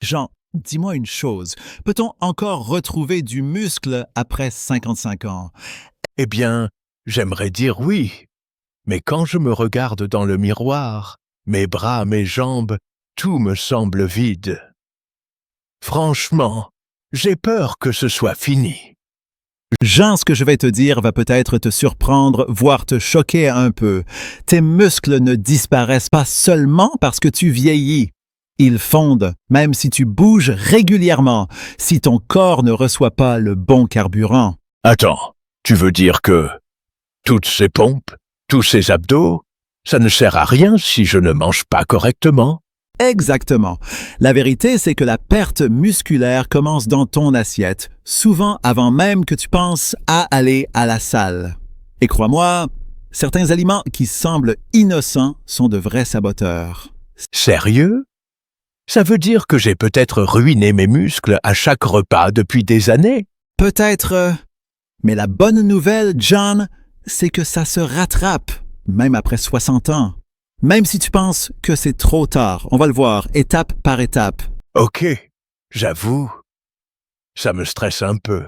Jean, dis-moi une chose. Peut-on encore retrouver du muscle après 55 ans? Eh bien, j'aimerais dire oui. Mais quand je me regarde dans le miroir, mes bras, mes jambes, tout me semble vide. Franchement, j'ai peur que ce soit fini. Jean, ce que je vais te dire va peut-être te surprendre, voire te choquer un peu. Tes muscles ne disparaissent pas seulement parce que tu vieillis. Ils fondent, même si tu bouges régulièrement, si ton corps ne reçoit pas le bon carburant. Attends, tu veux dire que toutes ces pompes, tous ces abdos, ça ne sert à rien si je ne mange pas correctement? Exactement. La vérité, c'est que la perte musculaire commence dans ton assiette, souvent avant même que tu penses à aller à la salle. Et crois-moi, certains aliments qui semblent innocents sont de vrais saboteurs. Sérieux? Ça veut dire que j'ai peut-être ruiné mes muscles à chaque repas depuis des années? Peut-être, mais la bonne nouvelle, John, c'est que ça se rattrape, même après 60 ans. Même si tu penses que c'est trop tard, on va le voir, étape par étape. Ok, j'avoue, ça me stresse un peu.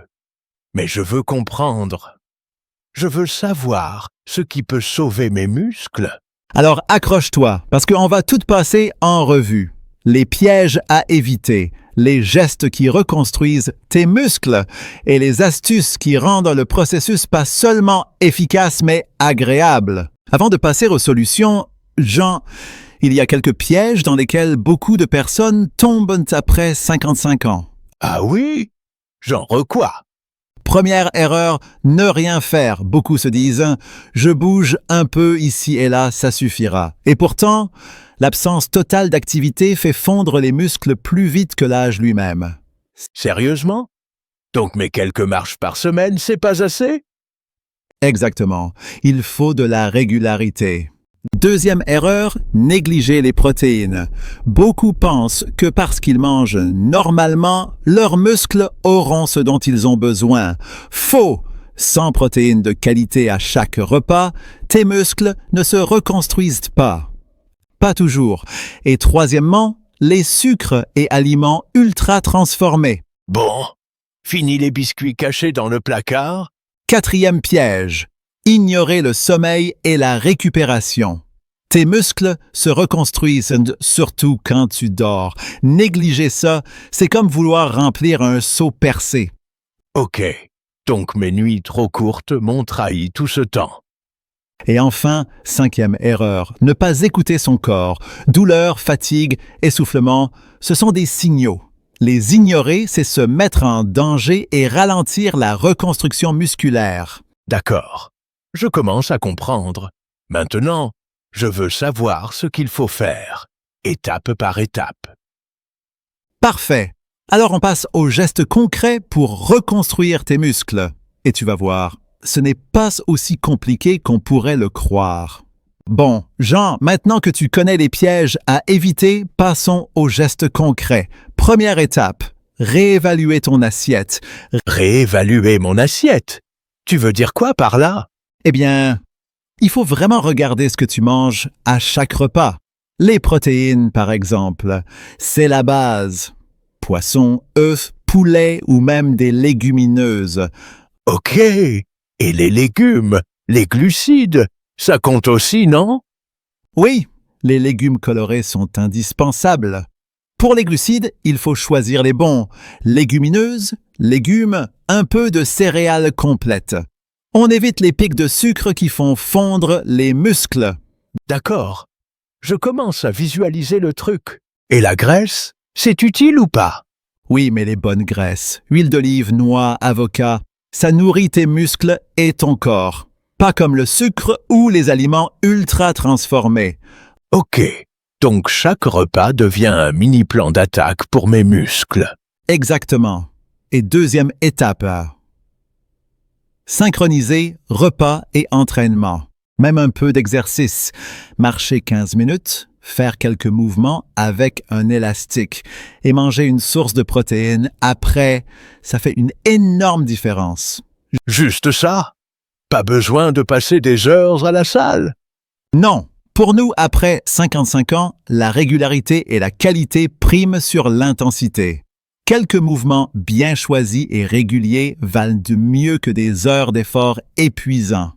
Mais je veux comprendre. Je veux savoir ce qui peut sauver mes muscles. Alors accroche-toi, parce qu'on va tout passer en revue. Les pièges à éviter, les gestes qui reconstruisent tes muscles et les astuces qui rendent le processus pas seulement efficace mais agréable. Avant de passer aux solutions, Jean, il y a quelques pièges dans lesquels beaucoup de personnes tombent après 55 ans. Ah oui? Genre quoi? Première erreur, ne rien faire. Beaucoup se disent « je bouge un peu ici et là, ça suffira ». Et pourtant, l'absence totale d'activité fait fondre les muscles plus vite que l'âge lui-même. Sérieusement? Donc mes quelques marches par semaine, c'est pas assez? Exactement. Il faut de la régularité. Deuxième erreur, négliger les protéines. Beaucoup pensent que parce qu'ils mangent normalement, leurs muscles auront ce dont ils ont besoin. Faux! Sans protéines de qualité à chaque repas, tes muscles ne se reconstruisent pas. Pas toujours. Et troisièmement, les sucres et aliments ultra transformés. Bon, fini les biscuits cachés dans le placard? Quatrième piège, ignorer le sommeil et la récupération. Tes muscles se reconstruisent surtout quand tu dors. Négliger ça, c'est comme vouloir remplir un seau percé. Ok, donc mes nuits trop courtes m'ont trahi tout ce temps. Et enfin, cinquième erreur, ne pas écouter son corps. Douleur, fatigue, essoufflement, ce sont des signaux. Les ignorer, c'est se mettre en danger et ralentir la reconstruction musculaire. D'accord, je commence à comprendre. Maintenant, je veux savoir ce qu'il faut faire, étape par étape. Parfait. Alors on passe aux gestes concrets pour reconstruire tes muscles. Et tu vas voir, ce n'est pas aussi compliqué qu'on pourrait le croire. Bon, Jean, maintenant que tu connais les pièges à éviter, passons aux gestes concrets. Première étape, réévaluer ton assiette. Réévaluer mon assiette? Tu veux dire quoi par là? Eh bien, il faut vraiment regarder ce que tu manges à chaque repas. Les protéines, par exemple, c'est la base. Poisson, œufs, poulet ou même des légumineuses. Ok, et les légumes, les glucides, ça compte aussi, non? Oui, les légumes colorés sont indispensables. Pour les glucides, il faut choisir les bons. Légumineuses, légumes, un peu de céréales complètes. On évite les pics de sucre qui font fondre les muscles. D'accord, je commence à visualiser le truc. Et la graisse, c'est utile ou pas? Oui, mais les bonnes graisses, huile d'olive, noix, avocat, ça nourrit tes muscles et ton corps. Pas comme le sucre ou les aliments ultra transformés. Ok, donc chaque repas devient un mini plan d'attaque pour mes muscles. Exactement. Et deuxième étape, synchroniser repas et entraînement. Même un peu d'exercice. Marcher 15 minutes, faire quelques mouvements avec un élastique et manger une source de protéines après, ça fait une énorme différence. Juste ça? Pas besoin de passer des heures à la salle? Non, Pour nous, après 55 ans, la régularité et la qualité priment sur l'intensité. Quelques mouvements bien choisis et réguliers valent mieux que des heures d'efforts épuisants.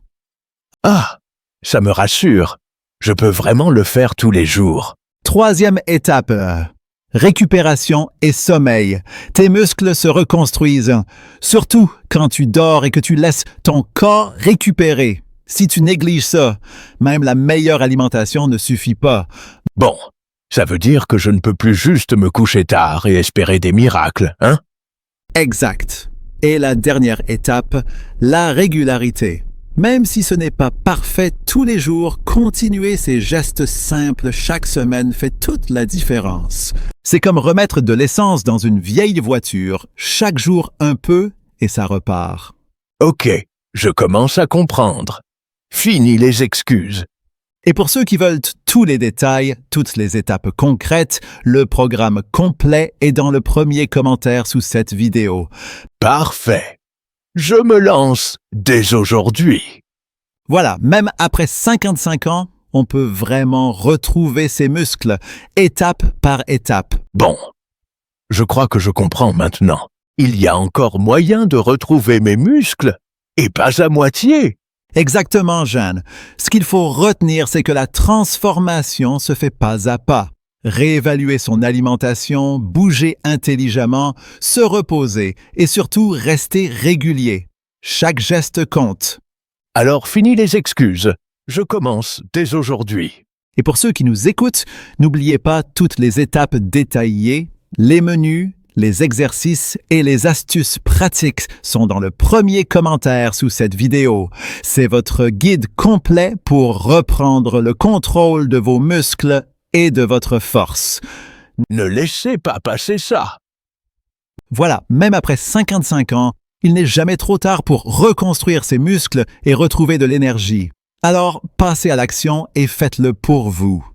Ah, ça me rassure. Je peux vraiment le faire tous les jours. Troisième étape, récupération et sommeil. Tes muscles se reconstruisent, surtout quand tu dors et que tu laisses ton corps récupérer. Si tu négliges ça, même la meilleure alimentation ne suffit pas. Bon, ça veut dire que je ne peux plus juste me coucher tard et espérer des miracles, hein? Exact. Et la dernière étape, la régularité. Même si ce n'est pas parfait tous les jours, continuer ces gestes simples chaque semaine fait toute la différence. C'est comme remettre de l'essence dans une vieille voiture, chaque jour un peu et ça repart. Ok, je commence à comprendre. Fini les excuses. Et pour ceux qui veulent tous les détails, toutes les étapes concrètes, le programme complet est dans le premier commentaire sous cette vidéo. Parfait. Je me lance dès aujourd'hui. Voilà, même après 55 ans, on peut vraiment retrouver ses muscles, étape par étape. Bon, je crois que je comprends maintenant. Il y a encore moyen de retrouver mes muscles, et pas à moitié. Exactement, Jeanne. Ce qu'il faut retenir, c'est que la transformation se fait pas à pas. Réévaluer son alimentation, bouger intelligemment, se reposer et surtout rester régulier. Chaque geste compte. Alors fini les excuses. Je commence dès aujourd'hui. Et pour ceux qui nous écoutent, n'oubliez pas toutes les étapes détaillées, les menus, les exercices et les astuces pratiques sont dans le premier commentaire sous cette vidéo. C'est votre guide complet pour reprendre le contrôle de vos muscles et de votre force. Ne laissez pas passer ça. Voilà, même après 55 ans, il n'est jamais trop tard pour reconstruire ses muscles et retrouver de l'énergie. Alors, passez à l'action et faites-le pour vous.